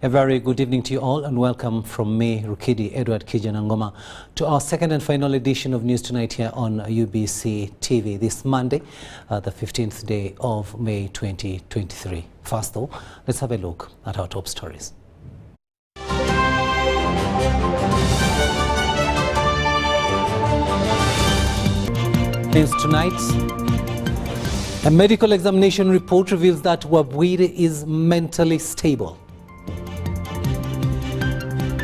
A very good evening to you all and welcome from me, Rukidi Edward Kijanangoma, to our second and final edition of News Tonight here on UBC TV this Monday, the 15th day of May 2023. First though, let's have a look at our top stories. Tonight, a medical examination report reveals that Wabwire is mentally stable.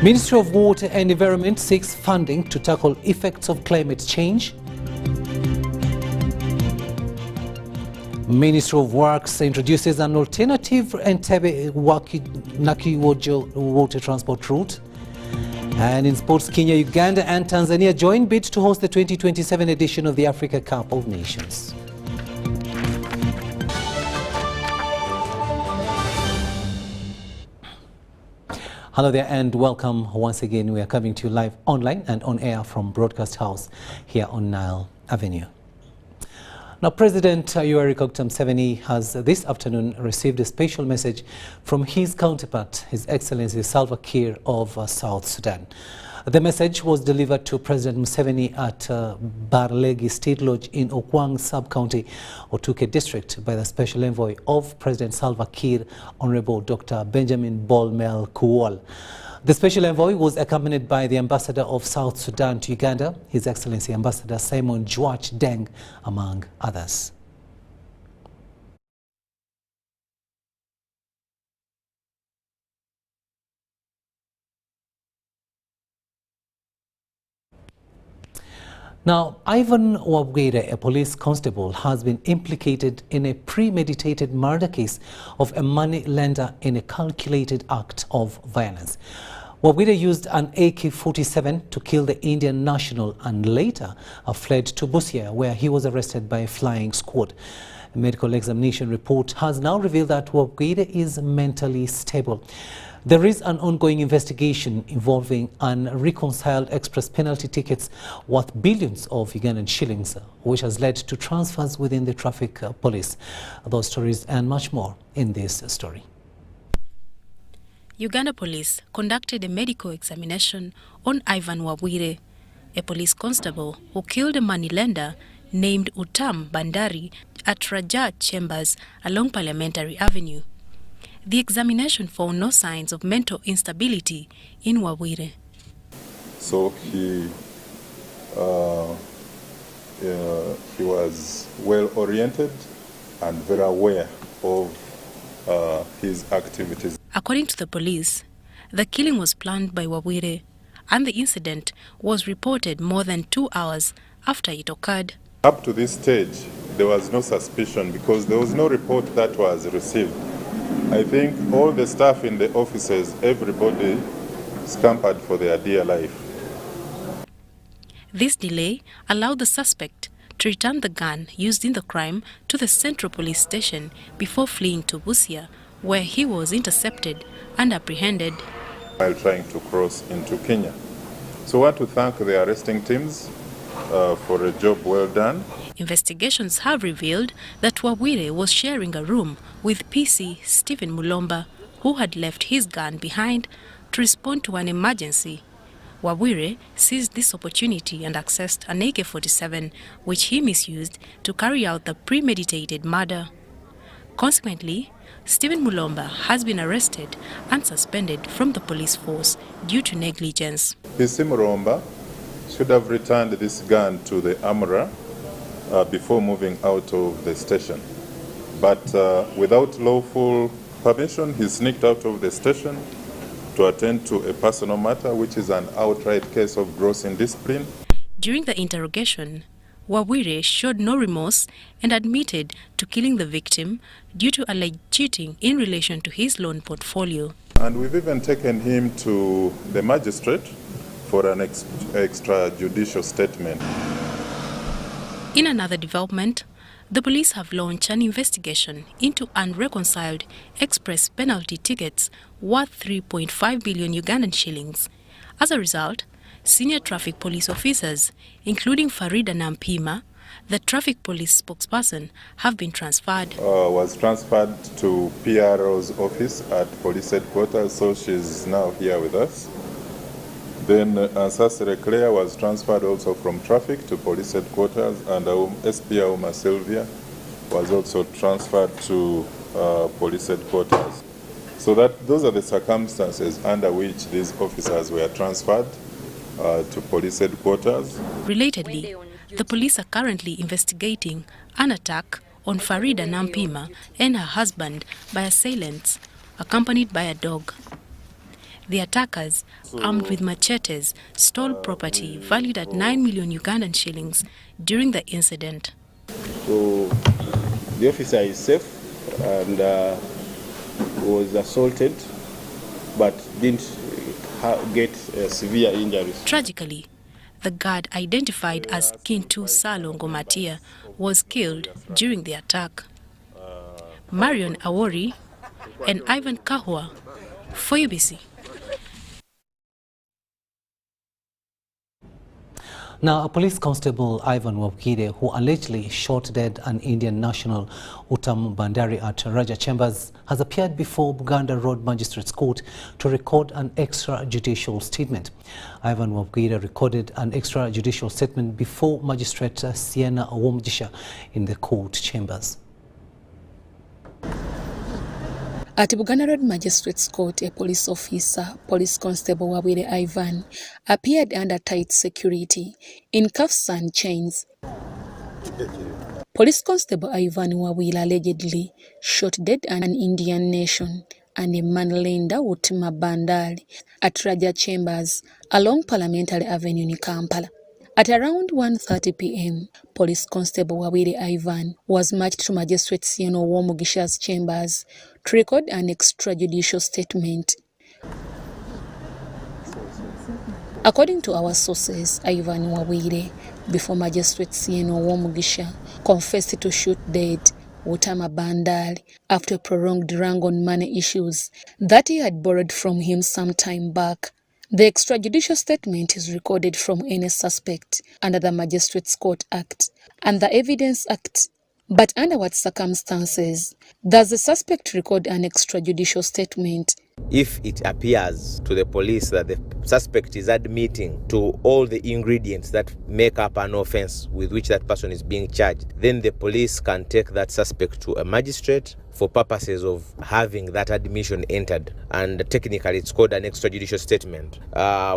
Ministry of Water and Environment seeks funding to tackle effects of climate change. Ministry of Works introduces an alternative Entebbe-Nakiwojo water transport route. And in sports, Kenya, Uganda and Tanzania join bid to host the 2027 edition of the Africa Cup of Nations. Hello there and welcome once again. We are coming to you live online and on air from Broadcast House here on Nile Avenue. Now, President Yoweri Museveni has this afternoon received a special message from his counterpart, His Excellency Salva Kiir of South Sudan. The message was delivered to President Museveni at Barlegi State Lodge in Okwang Sub-County, Otuke District, by the Special Envoy of President Salva Kiir, Honorable Dr. Benjamin Bolmel Kuol. The Special Envoy was accompanied by the Ambassador of South Sudan to Uganda, His Excellency Ambassador Simon Juach Deng, among others. Now, Ivan Wabwire, a police constable, has been implicated in a premeditated murder case of a money lender in a calculated act of violence. Wabwire used an AK-47 to kill the Indian national and later fled to Busia, where he was arrested by a flying squad. A medical examination report has now revealed that Wabwire is mentally stable. There is an ongoing investigation involving unreconciled express penalty tickets worth billions of Ugandan shillings, which has led to transfers within the traffic police. Those stories and much more in this story. Uganda police conducted a medical examination on Ivan Wabwire, a police constable who killed a moneylender named Utam Bandari at Raja Chambers along Parliamentary Avenue. The examination found no signs of mental instability in Wabwire. So he was well oriented and very aware of his activities. According to the police, the killing was planned by Wabwire and the incident was reported more than 2 hours after it occurred. Up to this stage, there was no suspicion because there was no report that was received. I think all the staff in the offices, everybody scampered for their dear life. This delay allowed the suspect to return the gun used in the crime to the Central Police Station before fleeing to Busia, where he was intercepted and apprehended while trying to cross into Kenya. So I want to thank the arresting teams for a job well done. Investigations have revealed that Wabwire was sharing a room with PC Stephen Mulomba, who had left his gun behind to respond to an emergency. Wabwire seized this opportunity and accessed an AK-47, which he misused to carry out the premeditated murder. Consequently, Stephen Mulomba has been arrested and suspended from the police force due to negligence. PC Mulomba should have returned this gun to the armorer before moving out of the station. But without lawful permission, he sneaked out of the station to attend to a personal matter, which is an outright case of gross indiscipline. During the interrogation, Wabwire showed no remorse and admitted to killing the victim due to alleged cheating in relation to his loan portfolio. And we've even taken him to the magistrate for an extrajudicial statement. In another development, the police have launched an investigation into unreconciled express penalty tickets worth 3.5 billion Ugandan shillings. As a result, senior traffic police officers, including Farida Nampima, the traffic police spokesperson have been transferred. Was transferred to PRO's office at police headquarters, so she's now here with us. Then Ansasere Claire was transferred also from traffic to police headquarters, and SP Auma Sylvia was also transferred to police headquarters. So those are the circumstances under which these officers were transferred to police headquarters. Relatedly, the police are currently investigating an attack on Farida Nampima and her husband by assailants, accompanied by a dog. The attackers, armed with machetes, stole property valued at 9 million Ugandan shillings during the incident. So the officer is safe and was assaulted but didn't get severe injuries. Tragically, the guard identified as Kintu Salongo Matia was killed during the attack. Marion Awori and Ivan Kahwa for UBC. Now, a police constable, Ivan Wabkide, who allegedly shot dead an Indian national, Uttam Bandari, at Raja Chambers, has appeared before Buganda Road Magistrates Court to record an extrajudicial statement. Ivan Wabkide recorded an extrajudicial statement before Magistrate Sienna Owomgisha in the court chambers. At Buganda Road Magistrates Court, a police officer, Police Constable Wabwire Ivan, appeared under tight security, in cuffs and chains. Police Constable Ivan Wabwire allegedly shot dead an Indian nation and a manlander Uttam Bandari at Raja Chambers along Parliamentary Avenue in Kampala. At around 1:30 p.m, Police Constable Wabwire Ivan was marched to Magistrate Sienna Owomgisha's chambers to record an extrajudicial statement. According to our sources, Ivan Wabwire, before Magistrate Sienna Owomgisha, confessed to shoot dead Uttam Bandari after a prolonged wrangle on money issues that he had borrowed from him some time back. The extrajudicial statement is recorded from any suspect under the Magistrates Court Act and the Evidence Act. But under what circumstances does the suspect record an extrajudicial statement? If it appears to the police that the suspect is admitting to all the ingredients that make up an offense with which that person is being charged, then the police can take that suspect to a magistrate for purposes of having that admission entered. And technically it's called an extrajudicial statement.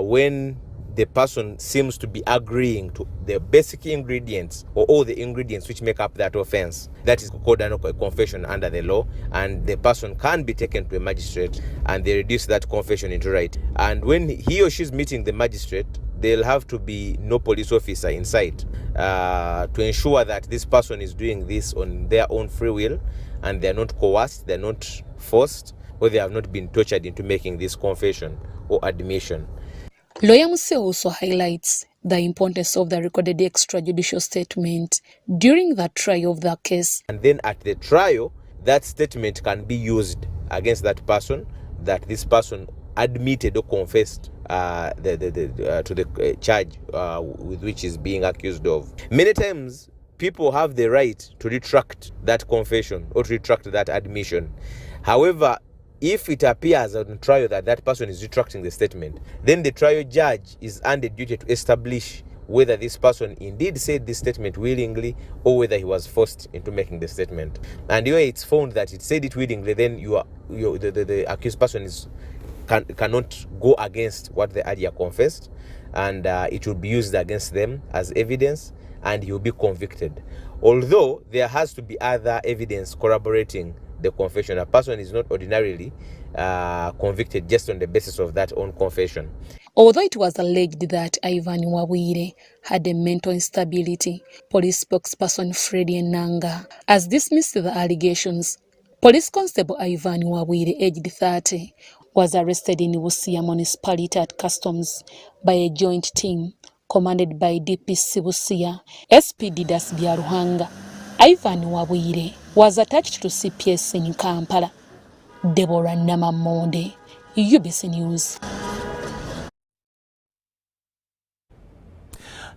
When the person seems to be agreeing to the basic ingredients or all the ingredients which make up that offense, that is called a confession under the law, and the person can be taken to a magistrate and they reduce that confession into right. And when he or she is meeting the magistrate, there'll have to be no police officer in sight to ensure that this person is doing this on their own free will and they're not coerced, they're not forced, or they have not been tortured into making this confession or admission. Lawyer Muse also highlights the importance of the recorded extrajudicial statement during the trial of the case. And then at the trial, that statement can be used against that person, that this person admitted or confessed to the charge with which is being accused of. Many times, people have the right to retract that confession or to retract that admission. However, if it appears on trial that that person is retracting the statement, then the trial judge is under duty to establish whether this person indeed said this statement willingly or whether he was forced into making the statement. And where it's found that it said it willingly, then the accused person cannot go against what the earlier confessed, and it will be used against them as evidence and he will be convicted. Although there has to be other evidence corroborating the confession. A person is not ordinarily convicted just on the basis of that own confession. Although it was alleged that Ivan Wabwire had a mental instability, police spokesperson Freddie Nanga has dismissed the allegations. Police Constable Ivan Wabwire, aged 30, was arrested in Busia Municipality at Customs by a joint team commanded by DPC Busia, SP Didas Byaruhanga. Ivan Wabwire was attached to CPS in Kampala. Deborah Namamonde, UBC News.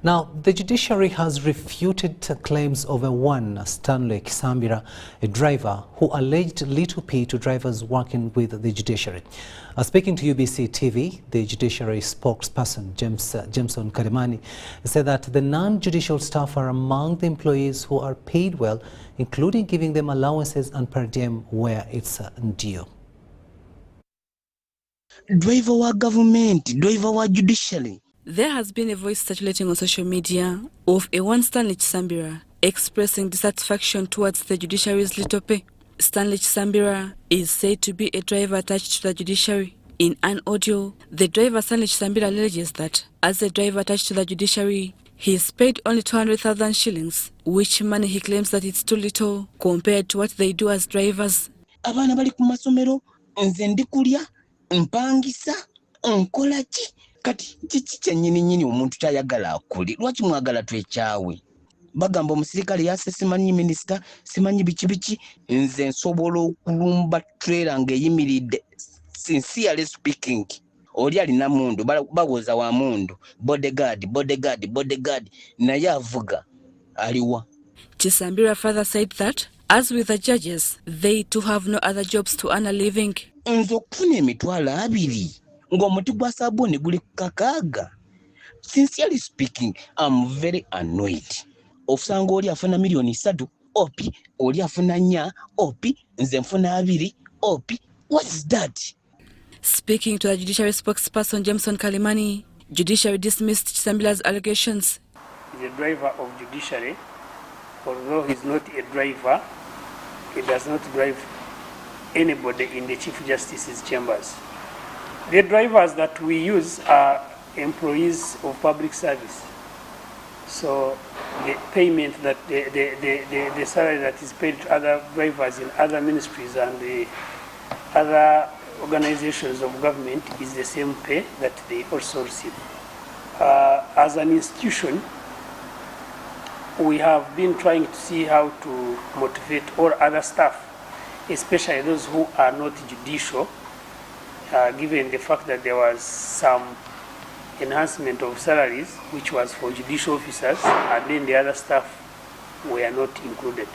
Now, the judiciary has refuted claims of one Stanley Kisambira, a driver who alleged little pay to drivers working with the judiciary. Speaking to UBC TV, the judiciary spokesperson, Jameson Karimani, said that the non-judicial staff are among the employees who are paid well, including giving them allowances and per diem where it's due. Driver wa government, driver wa judiciary. There has been a voice circulating on social media of a one Stanley Kisambira expressing dissatisfaction towards the judiciary's little pay. Stanley Kisambira is said to be a driver attached to the judiciary. In an audio, the driver Stanley Kisambira alleges that as a driver attached to the judiciary, he is paid only 200,000 shillings, which money he claims that it's too little compared to what they do as drivers. Abana bali ku masomero, nze ndikulya, mpangisa, nkola ki? Kati kiki kyennyini omuntu kyayagala akuli lwaki mwagala twekyawe bagamba omusirikale yase simanyi minisita simanyi biki nze nsobola okulumba trailer ng'eyimiridde sincerely speaking oli alina mundu bawoza wa mundu bodyguard naye avuga aliwa. Kisambira further said that as with the judges they too have no other jobs to earn a living. Nze okufuna emitwalo 2 ng'omuti gwa sabuni guli kakaaga. Sincerely speaking, I'm very annoyed. Ofusanga oli afuna milioni 3, opi, oli afuna 4, opi, nze nfuna 2, opi. What is that? Speaking to the judiciary spokesperson Jameson Kalimani, judiciary dismissed Kisambira's allegations. The driver of judiciary, although he's not a driver, he does not drive anybody in the Chief Justice's chambers. The drivers that we use are employees of public service. So the payment that the salary that is paid to other drivers in other ministries and the other organizations of government is the same pay that they also receive. As an institution, we have been trying to see how to motivate all other staff, especially those who are not judicial, given the fact that there was some enhancement of salaries, which was for judicial officers, and then the other staff were not included.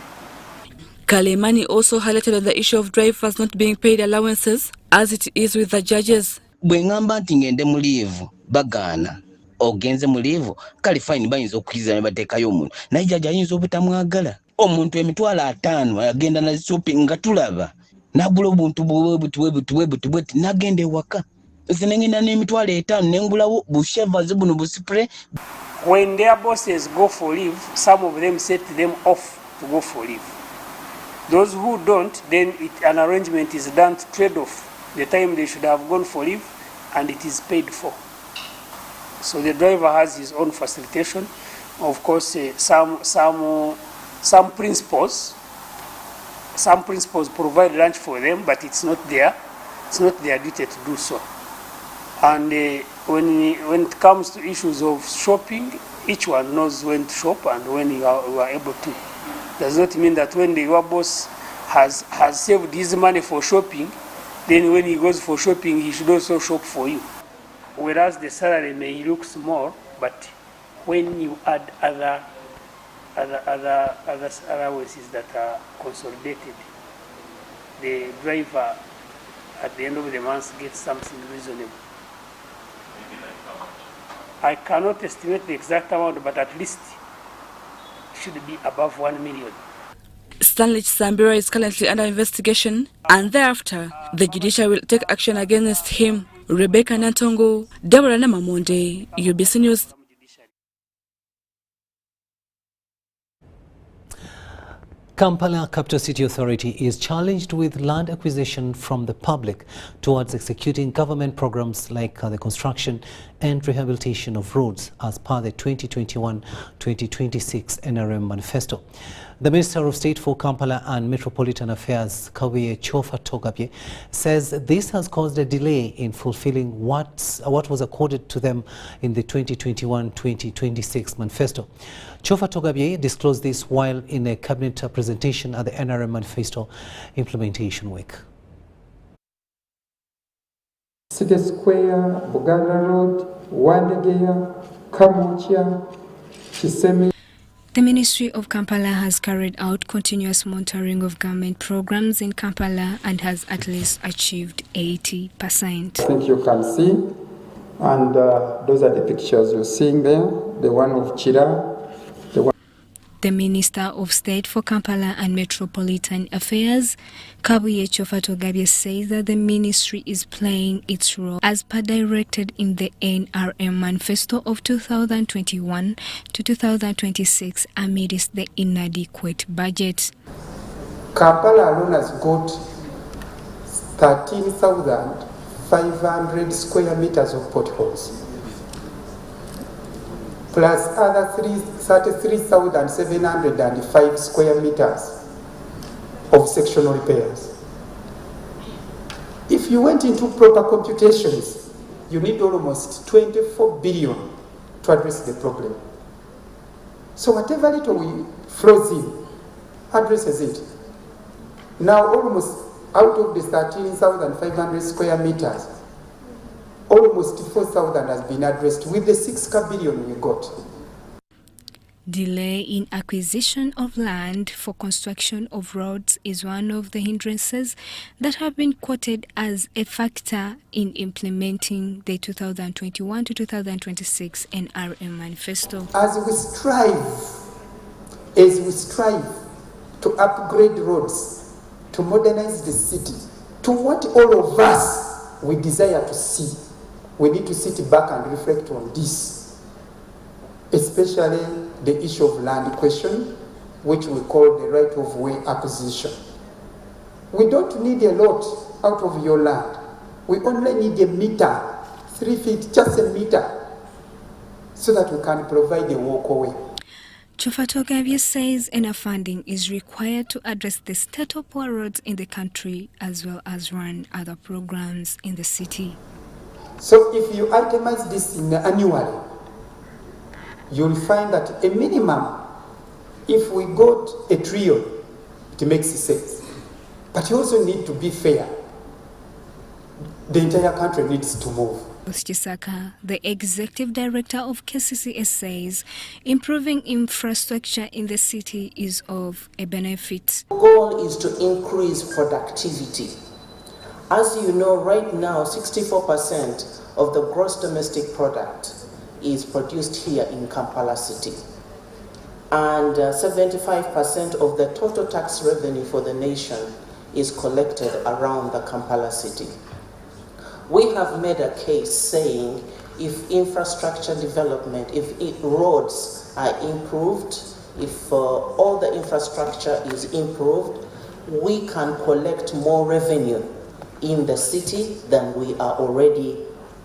Kalimani also highlighted on the issue of drivers not being paid allowances, as it is with the judges. Bwengamba nti ngende mu leave bagaana ogenze mu leave kali fine bayinza okukiriza ne bateekayo omuntu naye jjajja ayinza obutamwagala omuntu emitwalo 5 agenda na shopping nga tulaba nagula obuntu bwebuti nagenda ewaka nze nengenda n'emitwalo 5 nengulawo bushevers buno buspray. When their bosses go for leave, some of them set them off to go for leave. Those who don't, then an arrangement is done to trade off the time they should have gone for leave, and it is paid for. So the driver has his own facilitation. Of course, some principals provide lunch for them, but it's not their duty to do so. And when it comes to issues of shopping, each one knows when to shop and when you are able to. Does not mean that when your boss has saved his money for shopping, then when he goes for shopping, he should also shop for you. Whereas the salary may look small, but when you add other allowances that are consolidated, the driver at the end of the month gets something reasonable. I cannot estimate the exact amount, but at least it should be above 1 million. Stanley Kisambira is currently under investigation, and thereafter, the judiciary will take action against him. Rebecca Nantongo, Deborah Namamonde, UBC News. Kampala Capital City Authority is challenged with land acquisition from the public towards executing government programs like the construction and rehabilitation of roads as per the 2021-2026 NRM manifesto. The Minister of State for Kampala and Metropolitan Affairs, Kawiye Chofa Togabye, says this has caused a delay in fulfilling what was accorded to them in the 2021-2026 manifesto. Chofa Togabye disclosed this while in a cabinet presentation at the NRM Manifesto Implementation Week. City Square, Buganda Road, Wandegeya, Kamucha, The Ministry of Kampala has carried out continuous monitoring of government programs in Kampala and has at least achieved 80%. I think you can see, and those are the pictures you're seeing there, the one of Chira. The Minister of State for Kampala and Metropolitan Affairs, Kabuye Chofatogabye, says that the ministry is playing its role as per directed in the NRM Manifesto of 2021 to 2026 amidst the inadequate budget. Kampala alone has got 13,500 square meters of potholes, plus other 33,705 square meters of sectional repairs. If you went into proper computations, you need almost 24 billion to address the problem. So whatever little we flows in addresses it. Now almost out of the 13,500 square meters, almost 4,000 has been addressed with the 6 billion we got. Delay in acquisition of land for construction of roads is one of the hindrances that have been quoted as a factor in implementing the 2021 to 2026 NRM Manifesto. As we strive to upgrade roads, to modernize the city, to what all of us we desire to see, we need to sit back and reflect on this, especially the issue of land question, which we call the right-of-way acquisition. We don't need a lot out of your land. We only need a meter, 3 feet, just a meter, so that we can provide a walkway. Chofatogabye says enough funding is required to address the state of poor roads in the country as well as run other programs in the city. So if you itemize this annually, you'll find that a minimum, if we got $1 trillion, it makes sense. But you also need to be fair. The entire country needs to move. Chisaka, the executive director of KCCA, says improving infrastructure in the city is of a benefit. The goal is to increase productivity. As you know, right now, 64% of the gross domestic product is produced here in Kampala City. And 75% of the total tax revenue for the nation is collected around the Kampala City. We have made a case saying if infrastructure development, if roads are improved, if all the infrastructure is improved, we can collect more revenue in the city than we are already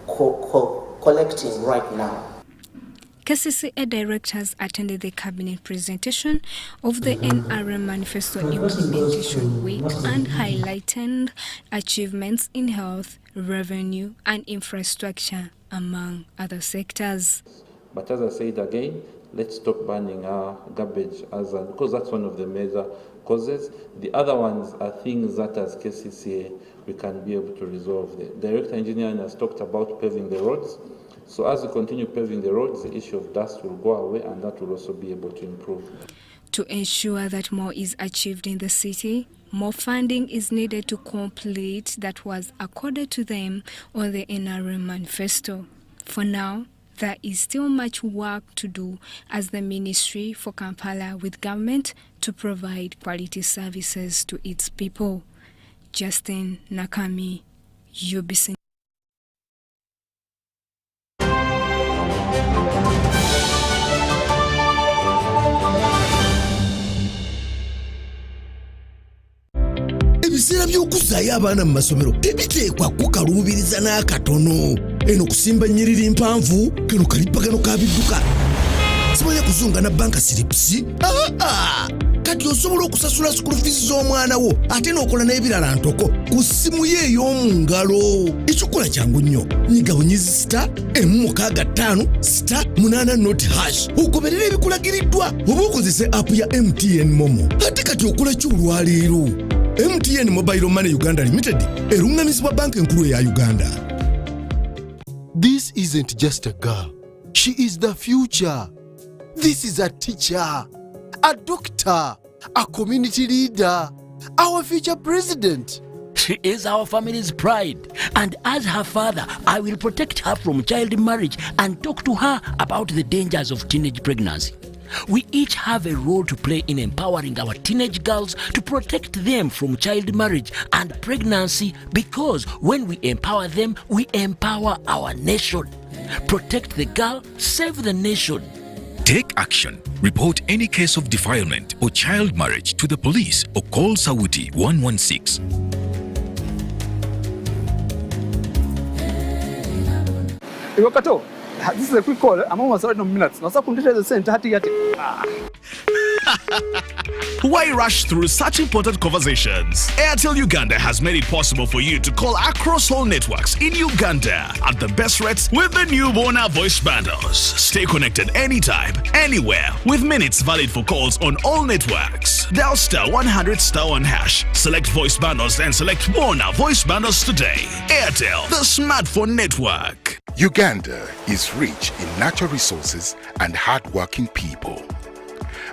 collecting right now. KCCA directors attended the cabinet presentation of the NRM Manifesto Implementation Week and highlighted achievements in health, revenue and infrastructure, among other sectors. But as I said again, let's stop burning our garbage because that's one of the major causes. The other ones are things that as KCCA we can be able to resolve. The director engineer has talked about paving the roads. So as we continue paving the roads, the issue of dust will go away and that will also be able to improve. To ensure that more is achieved in the city, more funding is needed to complete that was accorded to them on the NRM Manifesto. For now, there is still much work to do as the Ministry for Kampala with government to provide quality services to its people. Justin Nakami, UBC. Ebiseera by'okuzaayo abaana mu masomero tebiteekwa kukaluubiriza n'akatono. Eno kusimba nnyiriri mpanvu, kano kalipagano ka bidduka. Simanyi kuzunga na banka siripusi? Kati osobola okusasula school fees z'omwana wo ate n'okola n'ebirala ntoko ku ssimu ye ey'omu ngalo. Ekikola kyangu nnyo. Nyiga bunyizi *165*8 ogoberera ebikulagiriddwa oba okozese app ya MTN Momo. Ate kati okola ki olwaleero? MTN Mobile Money Uganda Limited erungamizibwa banka enkulu ya Uganda. This isn't just a girl. She is the future. This is a teacher, a doctor, a community leader, our future president. She is our family's pride, and as her father, I will protect her from child marriage and talk to her about the dangers of teenage pregnancy. We each have a role to play in empowering our teenage girls to protect them from child marriage and pregnancy, because when we empower them, we empower our nation. Protect the girl, save the nation. Take action. Report any case of defilement or child marriage to the police or call Sawuti 116. Iwakato, this is a quick call. I'm almost out of minutes. Now, the center. Why rush through such important conversations? Airtel Uganda has made it possible for you to call across all networks in Uganda at the best rates with the new Bona voice bundles. Stay connected anytime, anywhere, with minutes valid for calls on all networks. Dial *100*1#. Select voice bundles and select Bona voice bundles today. Airtel, the smartphone network. Uganda is rich in natural resources and hard-working people.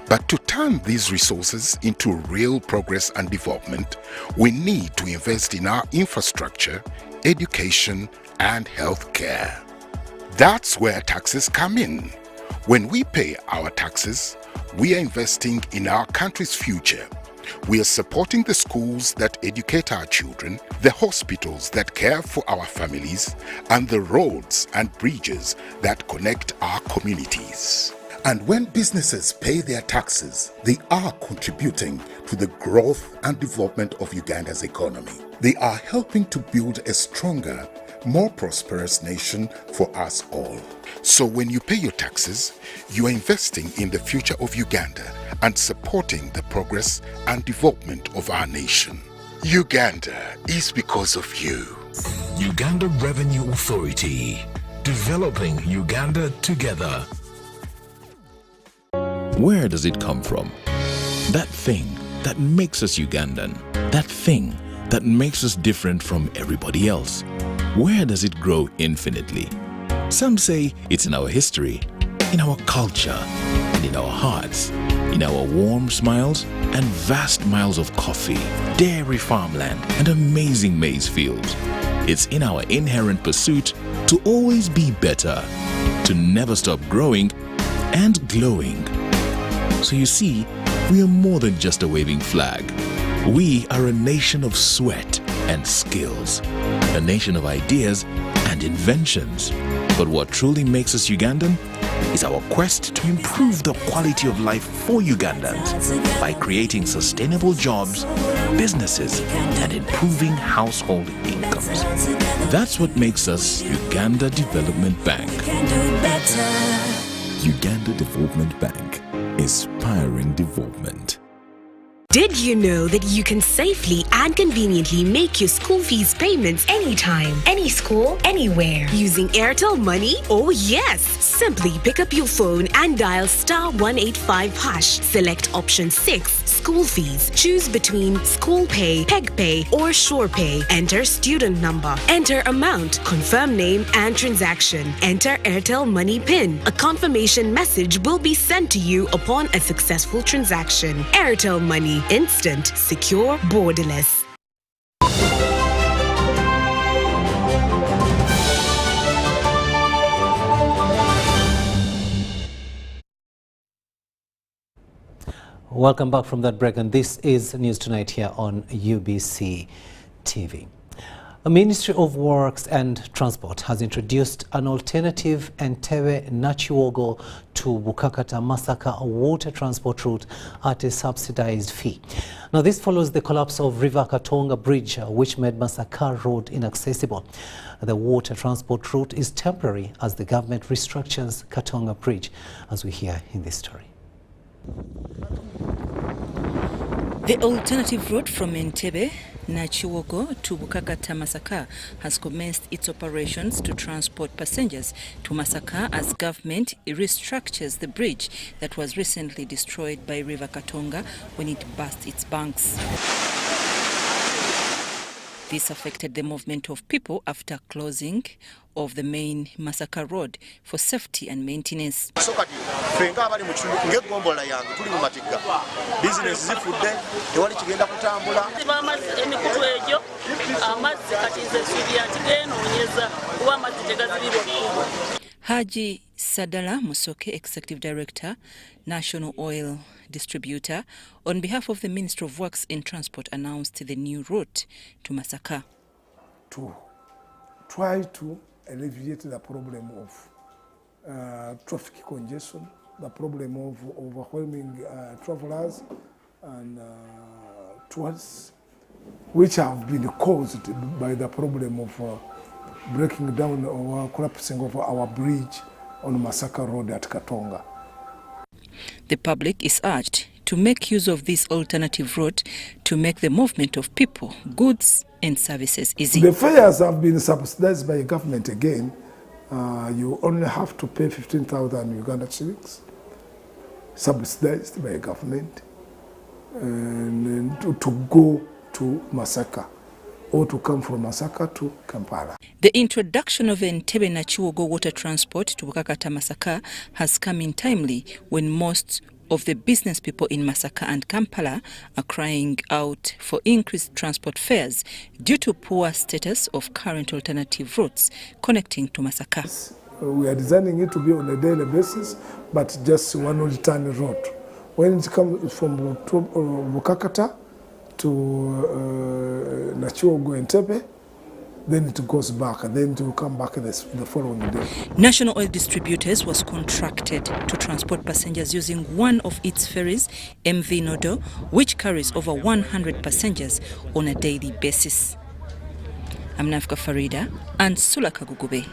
But to turn these resources into real progress and development, we need to invest in our infrastructure, education, and healthcare. That's where taxes come in. When we pay our taxes, we are investing in our country's future. We are supporting the schools that educate our children, the hospitals that care for our families, and the roads and bridges that connect our communities. And when businesses pay their taxes, they are contributing to the growth and development of Uganda's economy. They are helping to build a stronger, more prosperous nation for us all. So when you pay your taxes, you are investing in the future of Uganda and supporting the progress and development of our nation. Uganda is because of you. Uganda Revenue Authority, developing Uganda together. Where does it come from? That thing that makes us Ugandan. That thing that makes us different from everybody else. Where does it grow infinitely? Some say it's in our history, in our culture, and in our hearts, in our warm smiles and vast miles of coffee, dairy farmland, and amazing maize fields. It's in our inherent pursuit to always be better, to never stop growing and glowing. So you see, we are more than just a waving flag. We are a nation of sweat and skills, a nation of ideas and inventions. But what truly makes us Ugandan is our quest to improve the quality of life for Ugandans by creating sustainable jobs, businesses, and improving household incomes. That's what makes us Uganda Development Bank. Uganda Development Bank. Inspiring development. Did you know that you can safely and conveniently make your school fees payments anytime, any school, anywhere using Airtel Money? Oh yes! Simply pick up your phone and dial *185#. Select option 6, school fees. Choose between school pay, peg pay, or sure pay. Enter student number. Enter amount, confirm name and transaction. Enter Airtel Money PIN. A confirmation message will be sent to you upon a successful transaction. Airtel Money. Instant, secure, borderless. Welcome back from that break, and this is News Tonight here on UBC TV. The Ministry of Works and Transport has introduced an alternative Entebbe Nachiwogo to Bukakata Masaka water transport route at a subsidized fee. Now, this follows the collapse of River Katonga Bridge, which made Masaka Road inaccessible. The water transport route is temporary as the government restructures Katonga Bridge, as we hear in this story. The alternative route from Entebbe Nachiwogo to Bukakata Masaka has commenced its operations to transport passengers to Masaka as government restructures the bridge that was recently destroyed by River Katonga when it burst its banks. This affected the movement of people after closing of the main Masaka Road for safety and maintenance. fenga abali mu kitundu ng'eggombola yange tuli mu matigga bizinesi zifudde tewali kigenda kutambula emikutu egyo amazzi kati nze suubira nti geenoonyeza kuba amazzi tegazibirwa kkubo. Haji Sadala Musoke, Executive Director, National Oil Distributor, on behalf of the Ministry of Works and Transport, announced the new route to Masaka. To try to alleviate the problem of traffic congestion, the problem of overwhelming travelers and tourists, which have been caused by the problem of breaking down or collapsing of our bridge on Masaka Road at Katonga. The public is urged to make use of this alternative route to make the movement of people, goods and services easy. The fares have been subsidized by the government again. You only have to pay 15,000 Uganda shillings, subsidized by the government, and to go to Masaka, or to come from Masaka to Kampala. The introduction of Entebbe Nachiwogo water transport to Bukakata Masaka has come in timely when most of the business people in Masaka and Kampala are crying out for increased transport fares due to poor status of current alternative routes connecting to Masaka. We are designing it to be on a daily basis, but just one return route. When it comes from Bukakata to Nachiwogo Entebbe, then it goes back, and then it will come back the following day. National Oil Distributors was contracted to transport passengers using one of its ferries, MV Nodo, which carries over 100 passengers on a daily basis. I'm Nafka Farida and Sulaka Gugube.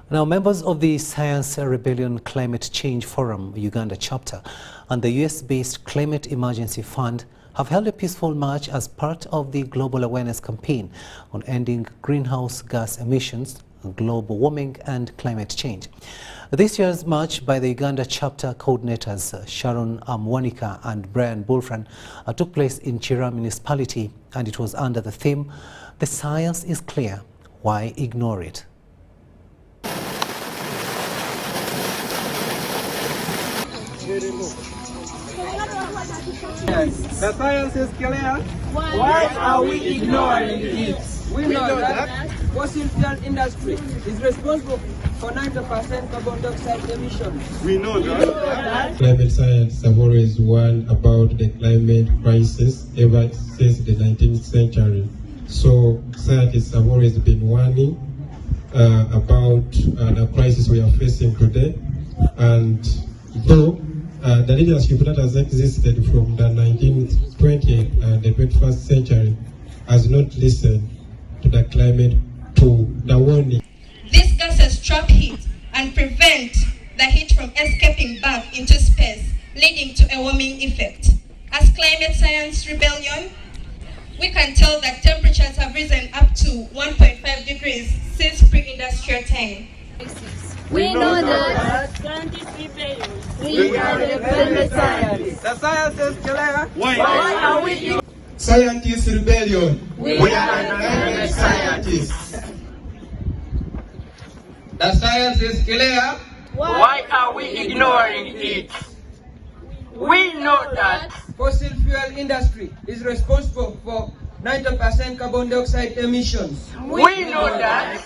Now, members of the Science Rebellion Climate Change Forum Uganda chapter and the US-based Climate Emergency Fund have held a peaceful march as part of the global awareness campaign on ending greenhouse gas emissions, global warming and climate change. This year's march by the Uganda chapter coordinators Sharon Amwanika and Brian Bulfran took place in Chira municipality, and it was under the theme, "The science is clear, why ignore it?" The science is clear. Why are we ignoring it? We know that fossil fuel industry is responsible for 90% carbon dioxide emissions. We know that. Climate science have always warned about the climate crisis ever since the 19th century. So scientists have always been warning about the crisis we are facing today. And though the leadership that has existed from the 19th, 20th and the 21st century has not listened to the climate, to the warning. These gases trap heat and prevent the heat from escaping back into space, leading to a warming effect. As Climate Science Rebellion, we can tell that temperatures have risen up to 1.5 degrees since pre-industrial time. We know that. We are the climate scientists. The science is clear. Why are we? Scientist Rebellion. We are the climate scientists. The science is clear. Why are we ignoring it? We know that fossil fuel industry is responsible for 90% carbon dioxide emissions. We know that.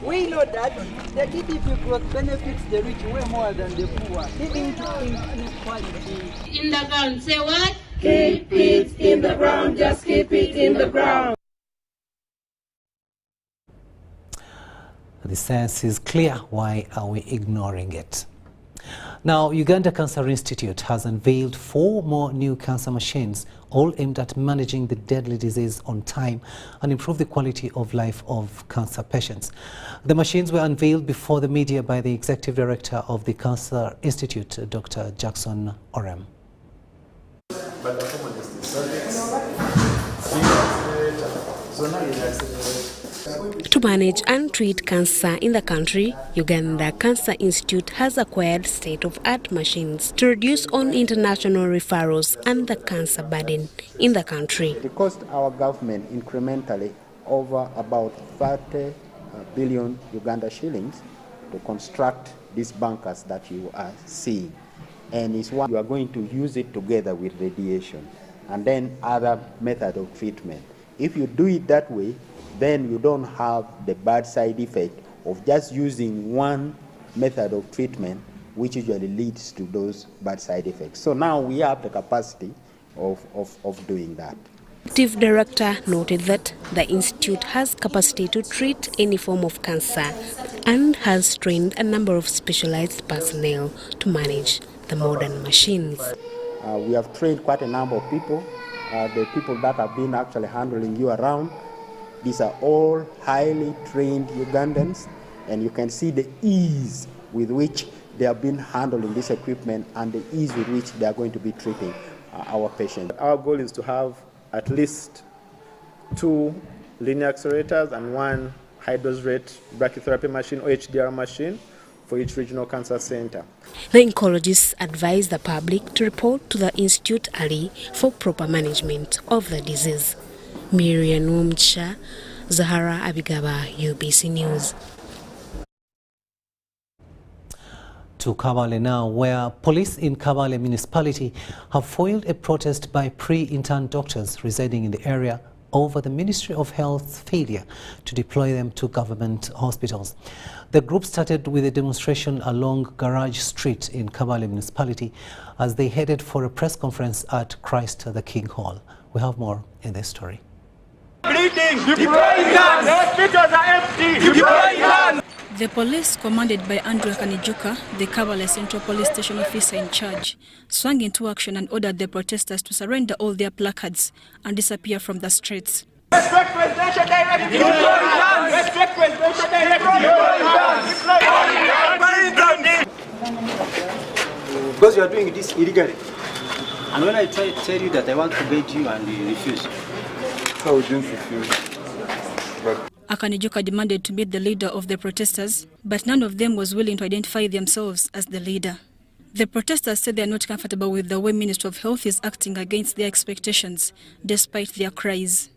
We know that the GDP growth benefits the rich way more than the poor, leading to inequality. In the ground, say what? Keep it in the ground, just keep it in the ground. The science is clear, why are we ignoring it? Now, Uganda Cancer Institute has unveiled 4 more new cancer machines, all aimed at managing the deadly disease on time and improve the quality of life of cancer patients. The machines were unveiled before the media by the Executive Director of the Cancer Institute, Dr. Jackson Orem. To manage and treat cancer in the country, Uganda Cancer Institute has acquired state-of-art machines to reduce on international referrals and the cancer burden in the country. It cost our government incrementally over about 30 billion Uganda shillings to construct these bunkers that you are seeing. And it's one you are going to use it together with radiation and then other method of treatment. If you do it that way, then you don't have the bad side effect of just using one method of treatment, which usually leads to those bad side effects. So now we have the capacity of doing that. Executive Director noted that the institute has capacity to treat any form of cancer and has trained a number of specialized personnel to manage the modern machines. We have trained quite a number of people. The people that have been actually handling you around, these are all highly trained Ugandans, and you can see the ease with which they have been handling this equipment and the ease with which they are going to be treating our patients. Our goal is to have at least 2 linear accelerators and 1 high-dose rate brachytherapy machine or HDR machine for each regional cancer center. The oncologists advise the public to report to the institute early for proper management of the disease. Miriam Umcha, Zahara Abigaba, UBC News. To Kampala now, where police in Kampala municipality have foiled a protest by pre-intern doctors residing in the area over the Ministry of Health's failure to deploy them to government hospitals. The group started with a demonstration along Garage Street in Kampala municipality as they headed for a press conference at Christ the King Hall. We have more in this story. Bleeding! Deploy guns! The hospitals are empty! Deploy guns! The police, commanded by Andrew Kanijuka, the Kampala Central Police Station officer in charge, swung into action and ordered the protesters to surrender all their placards and disappear from the streets. Respect presidential directive! Respect presidential directive! Because you are doing this illegally. And when I try to tell you that I want to bait you and you refuse. How would you refuse? Akanijuka demanded to meet the leader of the protesters, but none of them was willing to identify themselves as the leader. The protesters said they are not comfortable with the way Ministry of Health is acting against their expectations, despite their cries.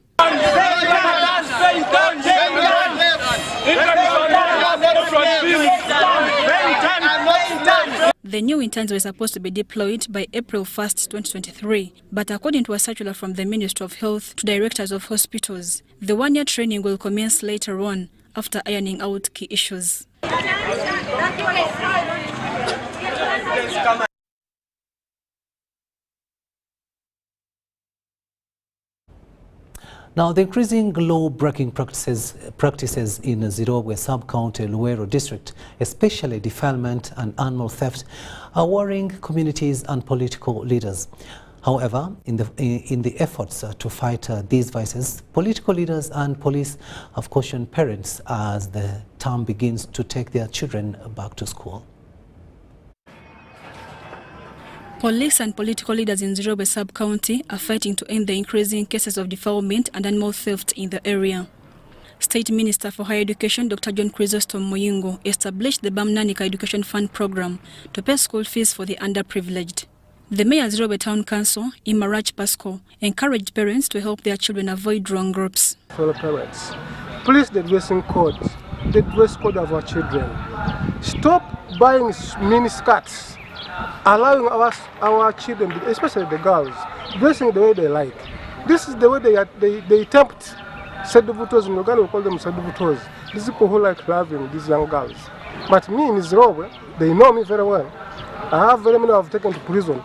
The new interns were supposed to be deployed by April 1st, 2023, but according to a circular from the Ministry of Health to directors of hospitals, the one-year training will commence later on after ironing out key issues. Now, the increasing law-breaking practices in Zerobe sub-county Luwero district, especially defilement and animal theft, are worrying communities and political leaders. However, in the efforts to fight these vices, political leaders and police have cautioned parents as the term begins to take their children back to school. Police and political leaders in Zerobe sub-county are fighting to end the increasing cases of defilement and animal theft in the area. State Minister for Higher Education Dr. John Chrysostom Muyingo established the Bamnanika Education Fund program to pay school fees for the underprivileged. The Mayor of Zerobe Town Council, Imarach Pasco, encouraged parents to help their children avoid wrong groups. Fellow parents, please the dressing code, the dress code of our children. Stop buying mini skirts. Allowing our children, especially the girls, dressing the way they like. This is the way they tempt seduvutos. In Uganda we call them seduvutos. These people who like loving these young girls. But me in Zerobe, they know me very well. I have very many I've taken to prison.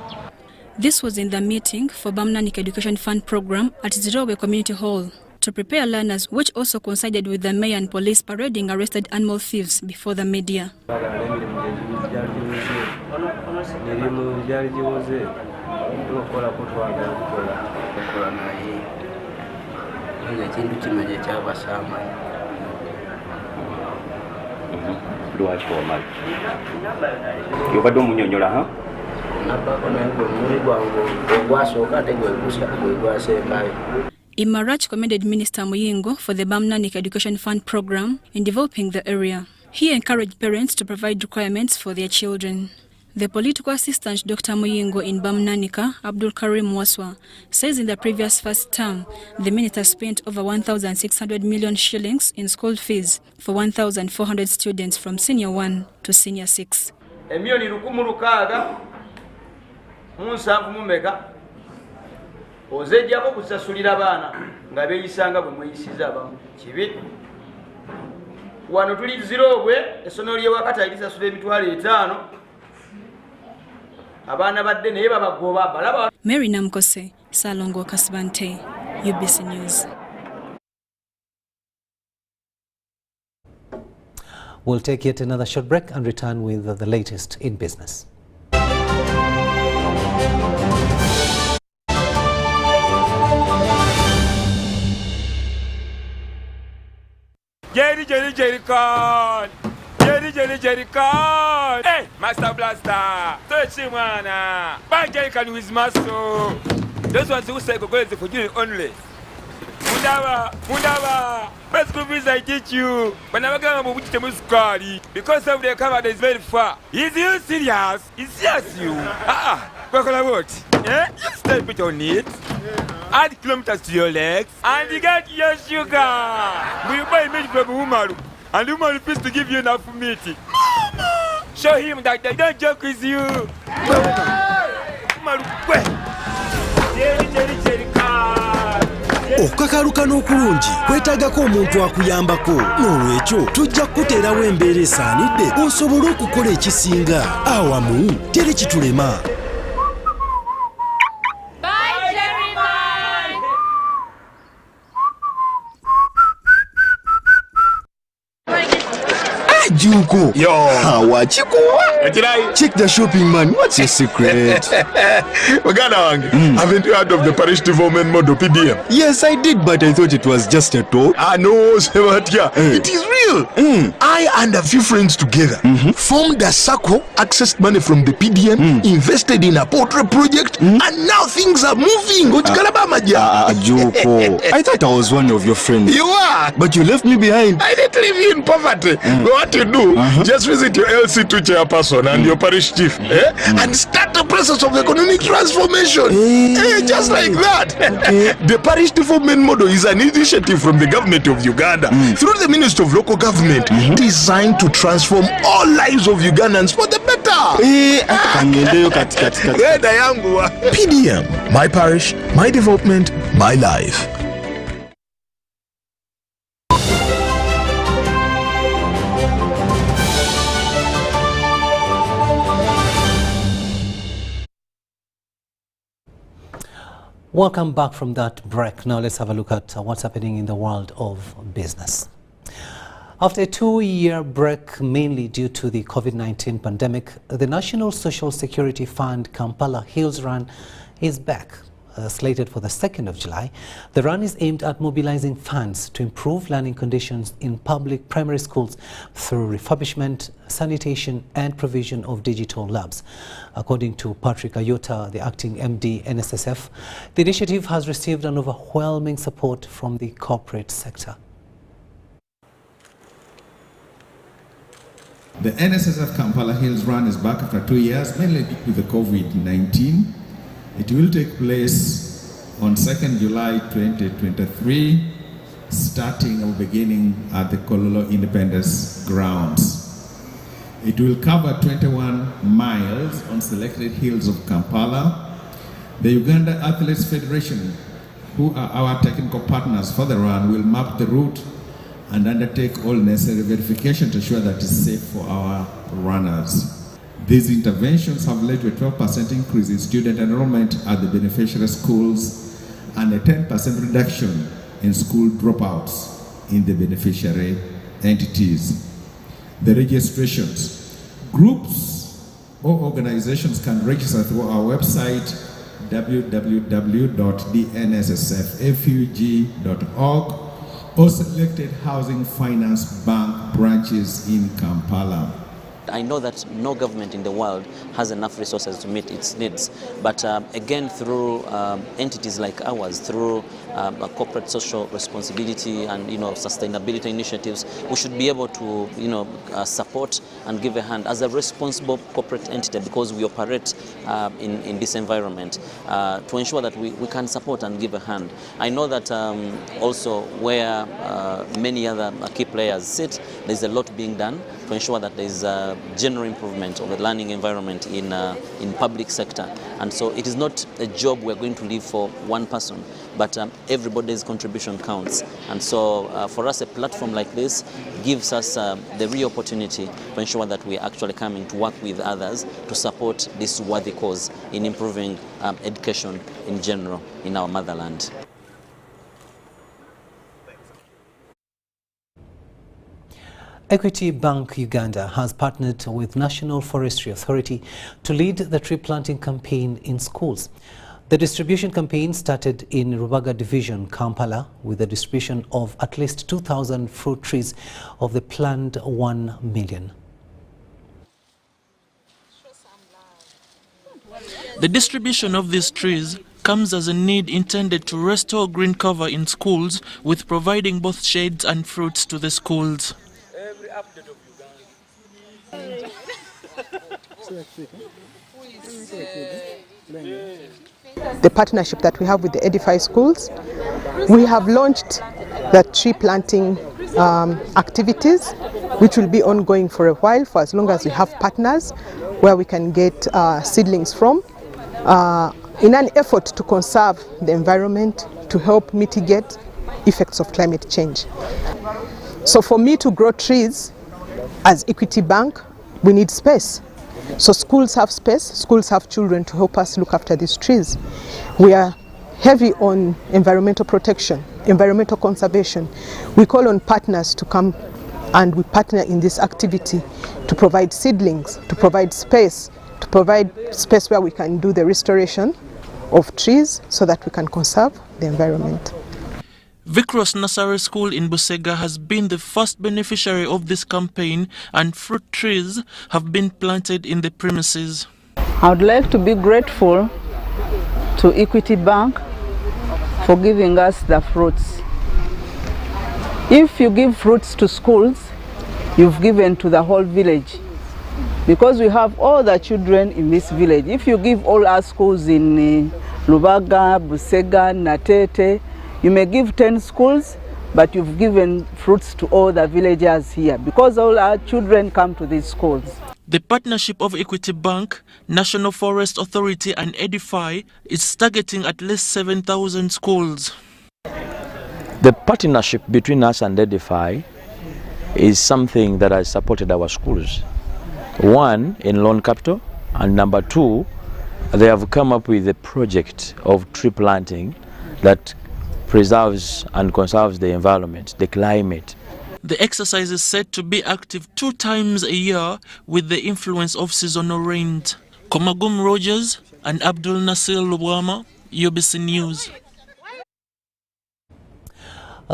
This was in the meeting for Bamnanika Education Fund program at Zerobe Community Hall to prepare learners, which also coincided with the mayor and police parading arrested animal thieves before the media. Imarach commended Minister Muyingo for the Bamnanika Education Fund program in developing the area. He encouraged parents to provide requirements for their children. The political assistant, Dr. Muyingo in Bamnanika, Abdul Karim Waswa, says in the previous first term, the minister spent over 1,600 million shillings in school fees for 1,400 students from Senior 1 to Senior 6. Emiyoni lukumu lukaaga munsanvu mumeka ozejjako kusasulira abaana nga beeyisanga bwe mweyisiza abamu kibi. Wano tuli Zerobe, essomero ly'ewakati lisasula emitwalo 5. Abaana badde naye babagoba balaba. Mary Namkose, Salongo Kasbante, UBC News. We'll take yet another short break and return with the latest in business. Jerry con. Jerry con. Hey, Master Blaster. Touch him, man. Bang Jerry con with muscle. Those ones who say go for you only. Mundava. First school fees I teach you. When I'm going to the school, because of the cover is very far. Is you serious? It's just you. What? Yeah? You stay put on it. Add kilometers to your legs. And you get your sugar. We buy meat from Umaru. And Umaru refuse to give you enough meat. Mama! Show him that they don't joke with you. Umaru, Jerry car. Okukakaluka n'okulungi kwetaagako omuntu akuyambako n'olwekyo tujja kukuteerawo embeera esaanidde osobole okukola ekisinga awamu teri kitulema. Juko. Yo. Wachikuwa. Check the shopping, man. What's your secret? Haven't you heard of the parish development model PDM? Yes, I did, but I thought it was just a talk. No, Sebatia. It is real. I and a few friends together formed a circle, accessed money from the PDM, invested in a poultry project, and now things are moving. Juko. I thought I was one of your friends. You are. But you left me behind. I didn't leave you in poverty. What you do, just visit your LC2 chairperson and your parish chief and start the process of economic transformation. Just like that. The parish development model is an initiative from the government of Uganda through the Ministry of Local Government designed to transform all lives of Ugandans for the better. PDM, my parish, my development, my life. Welcome back from that break. Now let's have a look at what's happening in the world of business. After a 2-year break, mainly due to the COVID-19 pandemic, the National Social Security Fund Kampala Hills Run is back. Slated for the 2nd of July, the run is aimed at mobilizing funds to improve learning conditions in public primary schools through refurbishment, sanitation and provision of digital labs. According to Patrick Ayota, the acting MD NSSF, the initiative has received an overwhelming support from the corporate sector. The NSSF Kampala Hills Run is back after 2 years, mainly due to the COVID-19. It will take place on 2nd July 2023, starting or beginning at the Kololo Independence Grounds. It will cover 21 miles on selected hills of Kampala. The Uganda Athletes Federation, who are our technical partners for the run, will map the route and undertake all necessary verification to ensure that it's safe for our runners. These interventions have led to a 12% increase in student enrollment at the beneficiary schools and a 10% reduction in school dropouts in the beneficiary entities. The registrations. Groups or organizations can register through our website www.dnssffug.org or selected housing finance bank branches in Kampala. I know that no government in the world has enough resources to meet its needs, but again, through entities like ours, through a corporate social responsibility and sustainability initiatives, we should be able to support and give a hand as a responsible corporate entity, because we operate in this environment, to ensure that we can support and give a hand. I know that also where many other key players sit, there's a lot being done to ensure that there is a general improvement of the learning environment in public sector. And so it is not a job we're going to leave for one person, but everybody's contribution counts. And so for us, a platform like this gives us the real opportunity to ensure that we are actually coming to work with others to support this worthy cause in improving education in general in our motherland. Equity Bank Uganda has partnered with National Forestry Authority to lead the tree planting campaign in schools. The distribution campaign started in Rubaga Division, Kampala, with the distribution of at least 2,000 fruit trees of the planned 1 million. The distribution of these trees comes as a need intended to restore green cover in schools, with providing both shades and fruits to the schools. The partnership that we have with the Edify schools, we have launched the tree planting activities, which will be ongoing for a while, for as long as we have partners where we can get seedlings from, in an effort to conserve the environment, to help mitigate effects of climate change. So for me to grow trees as Equity Bank, we need space. So schools have space, schools have children to help us look after these trees. We are heavy on environmental protection, environmental conservation. We call on partners to come and we partner in this activity to provide seedlings, to provide space where we can do the restoration of trees so that we can conserve the environment. Vicross Nursery School in Busega has been the first beneficiary of this campaign, and fruit trees have been planted in the premises. I would like to be grateful to Equity Bank for giving us the fruits. If you give fruits to schools, you've given to the whole village, because we have all the children in this village. If you give all our schools in Lubaga, Busega, Natete, you may give 10 schools, but you've given fruits to all the villagers here, because all our children come to these schools. The partnership of Equity Bank, National Forest Authority and Edify is targeting at least 7,000 schools. The partnership between us and Edify is something that has supported our schools. One, in loan capital, and number two, they have come up with a project of tree planting that preserves and conserves the environment, the climate. The exercise is said to be active 2 times a year with the influence of seasonal rains. Komagum Rogers and Abdul Nasir Lubwama, UBC News.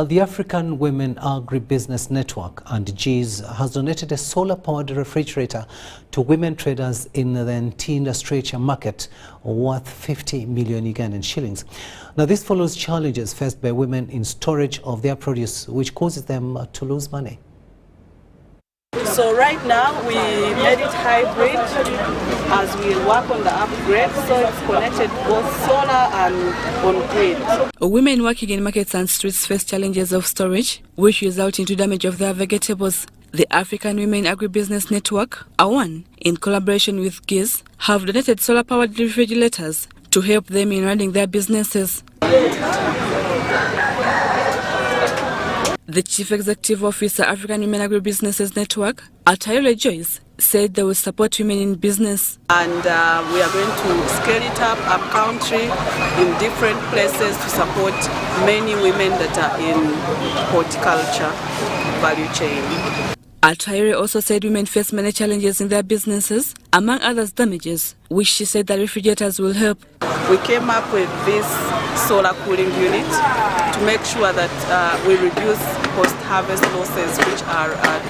The African Women Agribusiness Network and GIS has donated a solar-powered refrigerator to women traders in the Ntinda Stretcher market worth 50 million Ugandan shillings. Now, this follows challenges faced by women in storage of their produce, which causes them to lose money. So right now we made it hybrid as we work on the upgrade, so it's connected both solar and on-grid. Women working in markets and streets face challenges of storage, which result into damage of their vegetables. The African Women Agribusiness Network, AWAN, in collaboration with GIS, have donated solar-powered refrigerators to help them in running their businesses. The Chief Executive Officer, African Women Agribusinesses Network, Altayole Joyce, said they will support women in business. And we are going to scale it up country in different places to support many women that are in horticulture value chain. Altayole also said women face many challenges in their businesses, among others damages, which she said the refrigerators will help. We came up with this solar cooling unit to make sure that we reduce post-harvest losses, which are at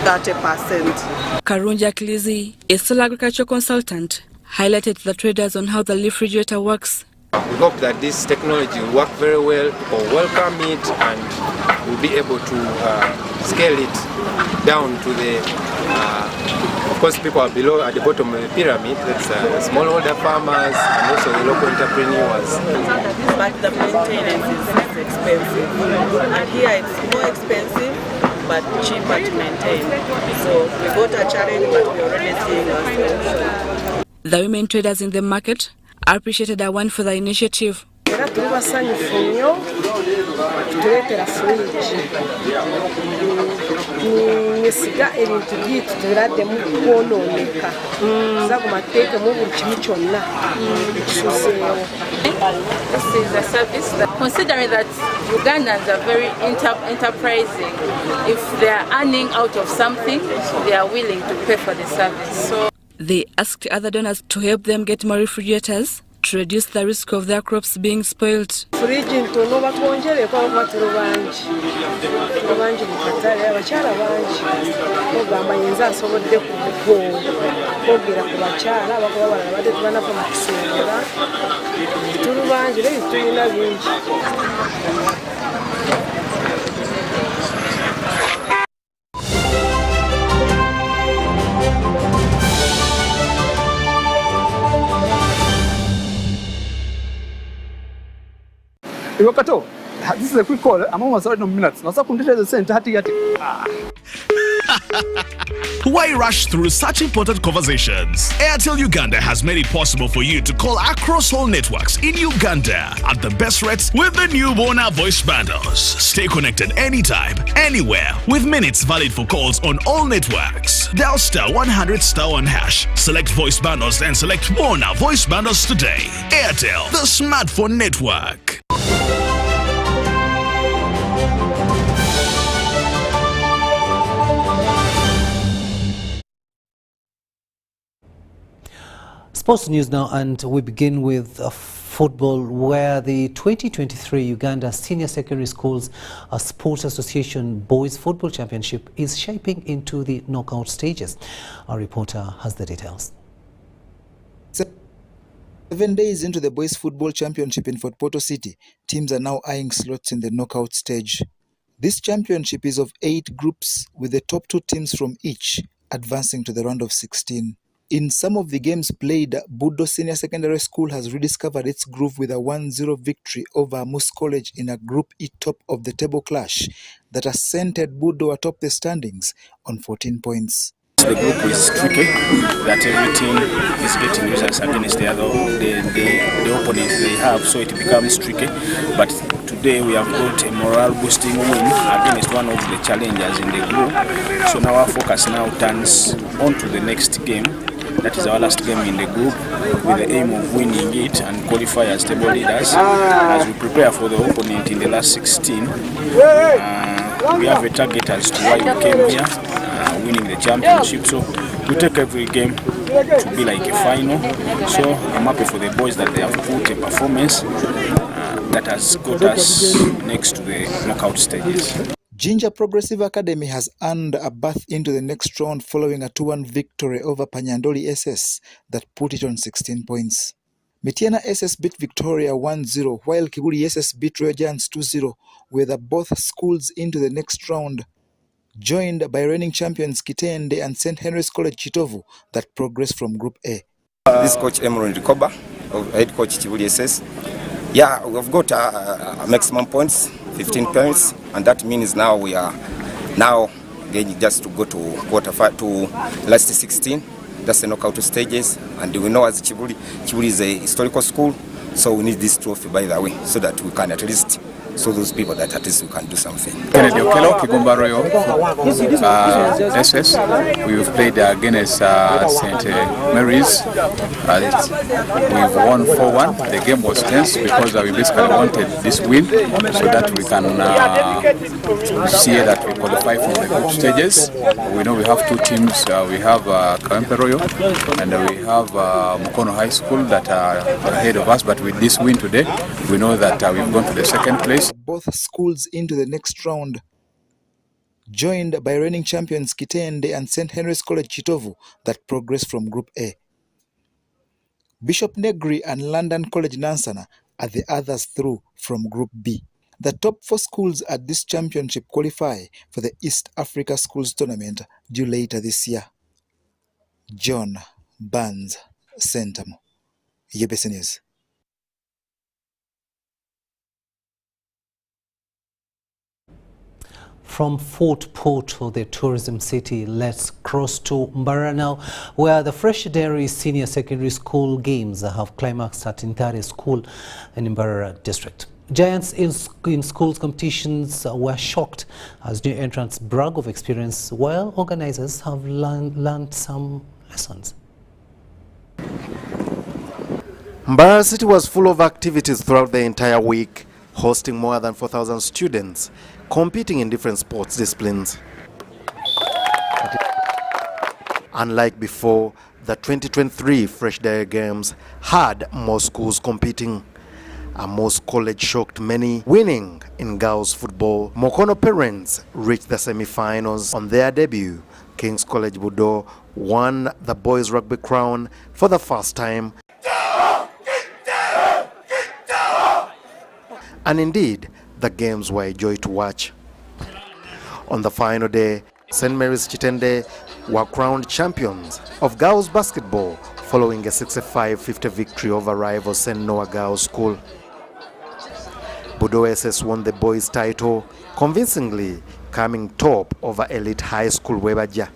30%. Karunja Kilizi, a sole agriculture consultant, highlighted the traders on how the leaf refrigerator works. We hope that this technology will work very well, or welcome it, and we'll be able to scale it down to the, of course, people are below at the bottom of the pyramid. That's smallholder farmers and also the local entrepreneurs. But the maintenance is expensive, and here it's more expensive but cheaper to maintain. So we got a challenge, but we're already seeing a solution. The women traders in the market appreciated Awan for the initiative. This is a service that, considering that Ugandans are very enterprising, if they are earning out of something, they are willing to pay for the service. So they asked other donors to help them get more refrigerators to reduce the risk of their crops being spoiled. This is a quick call. I'm almost out of minutes. Why rush through such important conversations? Airtel Uganda has made it possible for you to call across all networks in Uganda at the best rates with the new Bona voice bundles. Stay connected anytime, anywhere, with minutes valid for calls on all networks. Dial *100*1#. Select voice bundles and select Bona voice bundles today. Airtel, the smartphone network. Sports news now, and we begin with football, where the 2023 Uganda Senior Secondary Schools Sports Association Boys Football Championship is shaping into the knockout stages. Our reporter has the details. 7 days into the Boys Football Championship in Fort Portal City, teams are now eyeing slots in the knockout stage. This championship is of 8 groups, with the top 2 teams from each advancing to the round of 16. In some of the games played, Budo Senior Secondary School has rediscovered its groove with a 1-0 victory over Moose College in a Group E top of the table clash that has centered Budo atop the standings on 14 points. The group is tricky, that every team is getting results against the opponent they have, so it becomes tricky. But today we have got a morale boosting win against one of the challengers in the group. So now our focus now turns on to the next game. That is our last game in the group, with the aim of winning it and qualify as table leaders as we prepare for the opponent in the last 16. We have a target as to why we came here, winning the championship. So we take every game to be like a final. So I'm happy for the boys that they have put a performance that has got us next to the knockout stages. Ginger Progressive Academy has earned a berth into the next round following a 2-1 victory over Panyandoli SS that put it on 16 points. Mitiana SS beat Victoria 1-0, while Kibuli SS beat Royal Giants 2-0, with both schools into the next round, joined by reigning champions Kitende and St. Henry's College Chitovu that progressed from Group A. This is Coach Emron Rikoba, head coach Kibuli SS. Yeah, we've got maximum points, 15 points, and that means now we are getting just to go to to last 16. That's the knockout stages, and we know as Kibuli is a historical school, so we need this trophy, by the way, so that we can at least show those people that at least we can do something. Kennedy Okello, Kigomba Royal, SS. We've played against St. Mary's. We've won 4-1. The game was tense because we basically wanted this win so that we can see that we qualify for the group stages. We know we have 2 teams. We have Kawempe Royal and we have Mukono High School that are ahead of us. But with this win today, we know that we've gone to the second place. Both schools into the next round, joined by reigning champions Kitende and St. Henry's College Chitovu that progressed from Group A. Bishop Negri and London College Nansana are the others through from Group B. The top 4 schools at this championship qualify for the East Africa Schools Tournament due later this year. John Barnes, Sentamo, UBC News. From Fort Portal, the tourism city, let's cross to Mbarara now, where the Fresh Dairy Senior Secondary School Games have climaxed at Intare School in Mbarara District. Giants in schools competitions were shocked as new entrants brag of experience, while organizers have learned some lessons. Mbarara City was full of activities throughout the entire week, hosting more than 4,000 students competing in different sports disciplines. Unlike before, the 2023 Fresh Dairy Games had more schools competing. Most college shocked many, winning in girls football. Mokono parents reached the semi-finals on their debut. King's College Budo won the boys rugby crown for the first time. And indeed, the games were a joy to watch. On the final day, St. Mary's Chitende were crowned champions of girls basketball following a 65-50 victory over rival St. Noah Girls School. Budo SS won the boys title, convincingly coming top over elite high school Webaja.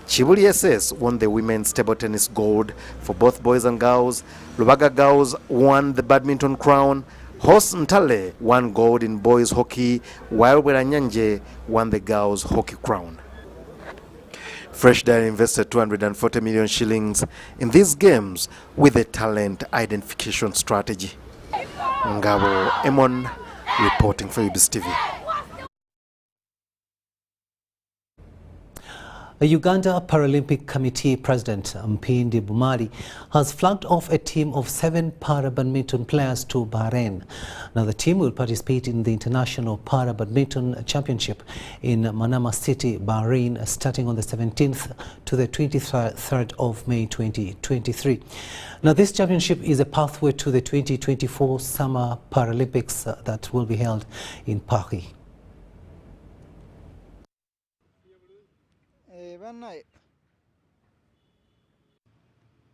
Chibuli SS won the women's table tennis gold for both boys and girls. Lubaga Girls won the badminton crown. Host Ntale won gold in boys hockey, while Weranyanje won the girls hockey crown. Fresh Dairy invested 240 million shillings in these games with a talent identification strategy. Ngabo Emon reporting for UBC TV. The Uganda Paralympic Committee President Mpindi Bumari has flagged off a team of 7 para-badminton players to Bahrain. Now the team will participate in the International Para-Badminton Championship in Manama City, Bahrain, starting on the 17th to the 23rd of May 2023. Now this championship is a pathway to the 2024 Summer Paralympics that will be held in Paris.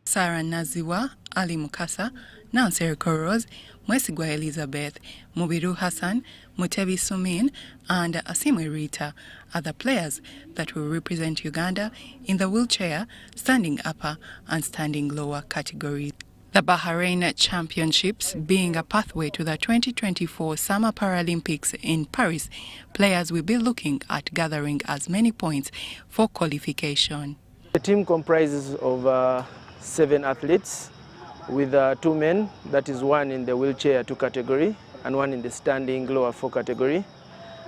Sarah Naziwa, Ali Mukasa, Nancy Rose, Mwesigwa Elizabeth, Mubiru Hassan, Mutebi Sumin, and Asimwe Rita are the players that will represent Uganda in the wheelchair, standing upper and standing lower categories. The Bahrain Championships being a pathway to the 2024 Summer Paralympics in Paris, players will be looking at gathering as many points for qualification. The team comprises of 7 athletes with 2 men, that is 1 in the wheelchair 2 category and 1 in the standing lower 4 category,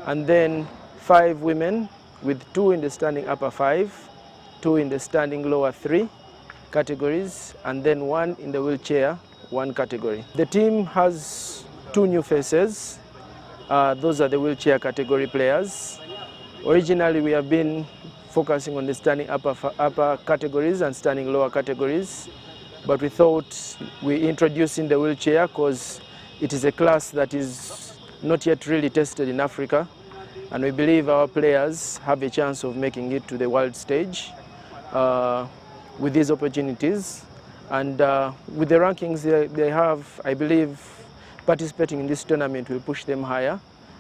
and then 5 women with 2 in the standing upper 5, 2 in the standing lower 3 categories, and then 1 in the wheelchair 1 category. The team has 2 new faces. Those are the wheelchair category players. Originally we have been focusing on the standing upper categories and standing lower categories, but we thought we introduce in the wheelchair because it is a class that is not yet really tested in Africa, and we believe our players have a chance of making it to the world stage with these opportunities. And with the rankings they have, I believe participating in this tournament will push them higher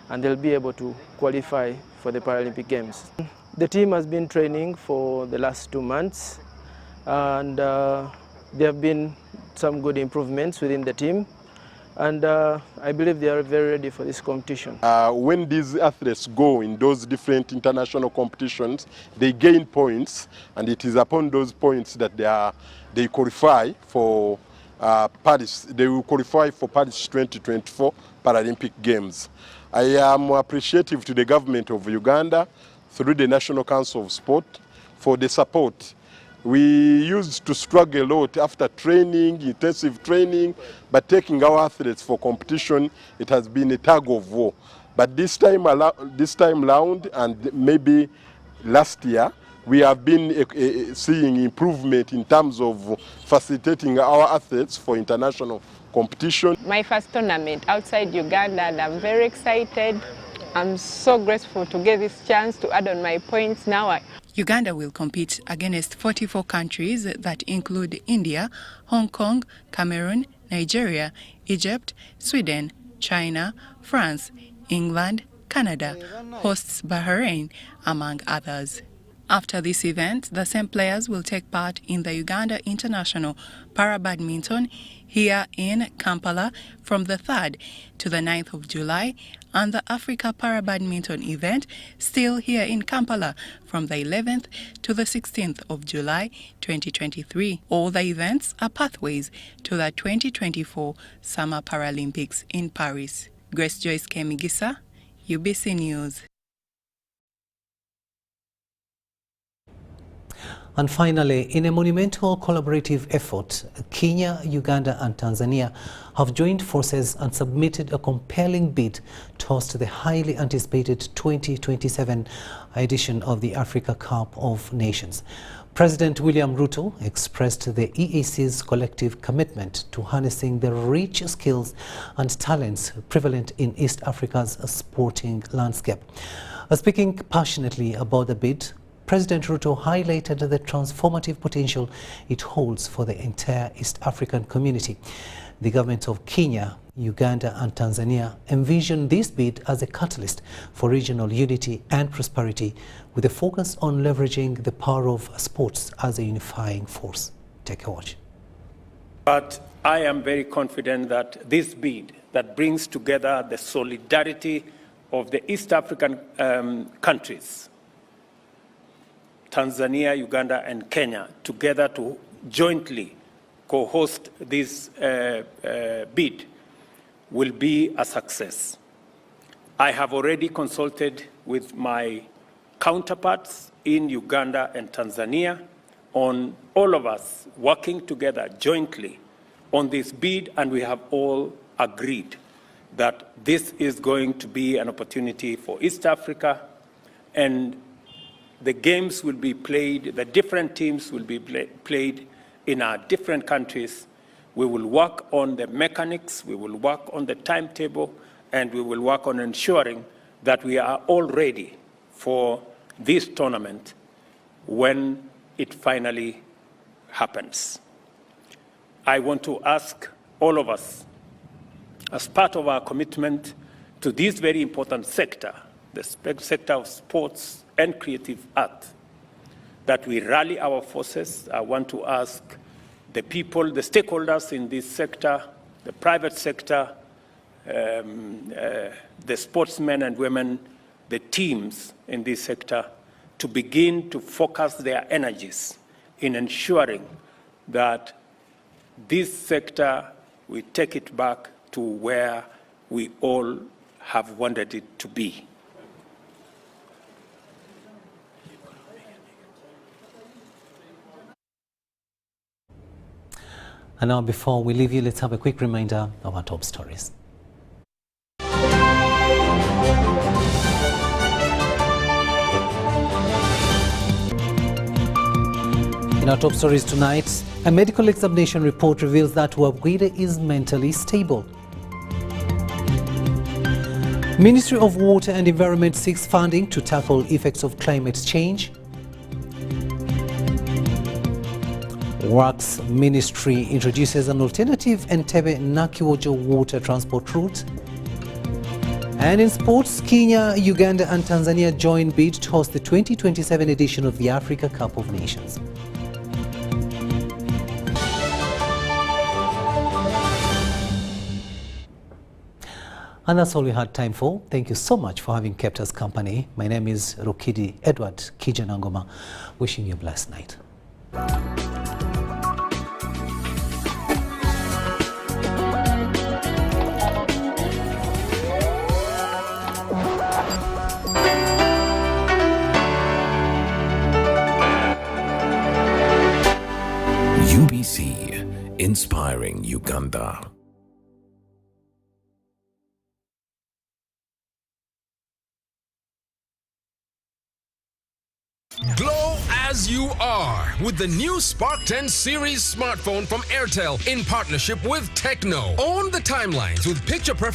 and they'll be able to qualify for the Paralympic Games. The team has been training for the last 2 months, and there have been some good improvements within the team, and I believe they are very ready for this competition. When these athletes go in those different international competitions, they gain points, and it is upon those points that they qualify for Paris. They will qualify for Paris 2024 Paralympic Games. I am appreciative to the government of Uganda through the National Council of Sport for the support. We used to struggle a lot after training, intensive training, but taking our athletes for competition, it has been a tug of war. But this time round, and maybe last year, we have been seeing improvement in terms of facilitating our athletes for international competition. My first tournament outside Uganda, and I'm very excited. I'm so grateful to get this chance to add on my points now. Uganda will compete against 44 countries that include India, Hong Kong, Cameroon, Nigeria, Egypt, Sweden, China, France, England, Canada, hosts Bahrain, among others. After this event, the same players will take part in the Uganda International Para-Badminton here in Kampala from the 3rd to the 9th of July, and the Africa Para-Badminton event still here in Kampala from the 11th to the 16th of July 2023. All the events are pathways to the 2024 Summer Paralympics in Paris. Grace Joyce Kemigisa, UBC News. And finally, in a monumental collaborative effort, Kenya, Uganda and Tanzania have joined forces and submitted a compelling bid towards the highly anticipated 2027 edition of the Africa Cup of Nations. President William Ruto expressed the EAC's collective commitment to harnessing the rich skills and talents prevalent in East Africa's sporting landscape. Speaking passionately about the bid, President Ruto highlighted the transformative potential it holds for the entire East African community. The governments of Kenya, Uganda and Tanzania envision this bid as a catalyst for regional unity and prosperity, with a focus on leveraging the power of sports as a unifying force. Take a watch. But I am very confident that this bid that brings together the solidarity of the East African countries, Tanzania, Uganda and Kenya, together to jointly co-host this bid, will be a success. I have already consulted with my counterparts in Uganda and Tanzania on all of us working together jointly on this bid, and we have all agreed that this is going to be an opportunity for East Africa, and the games will be played, the different teams will be played in our different countries. We will work on the mechanics, we will work on the timetable, and we will work on ensuring that we are all ready for this tournament when it finally happens. I want to ask all of us, as part of our commitment to this very important sector, the sector of sports and creative art, that we rally our forces. I want to ask the people, the stakeholders in this sector, the private sector, the sportsmen and women, the teams in this sector, to begin to focus their energies in ensuring that this sector, we take it back to where we all have wanted it to be. And now, before we leave you, let's have a quick reminder of our top stories. In our top stories tonight, a medical examination report reveals that Wabwire is mentally stable. Ministry of Water and Environment seeks funding to tackle effects of climate change. Works Ministry introduces an alternative Entebbe-Nakiwojo water transport route. And in sports, Kenya, Uganda and Tanzania join bid to host the 2027 edition of the Africa Cup of Nations. And that's all we had time for. Thank you so much for having kept us company. My name is Rokidi Edward Kijanangoma, wishing you a blessed night. UBC, inspiring Uganda. Glow as you are with the new Spark 10 series smartphone from Airtel in partnership with Tecno. Own the timelines with picture perfect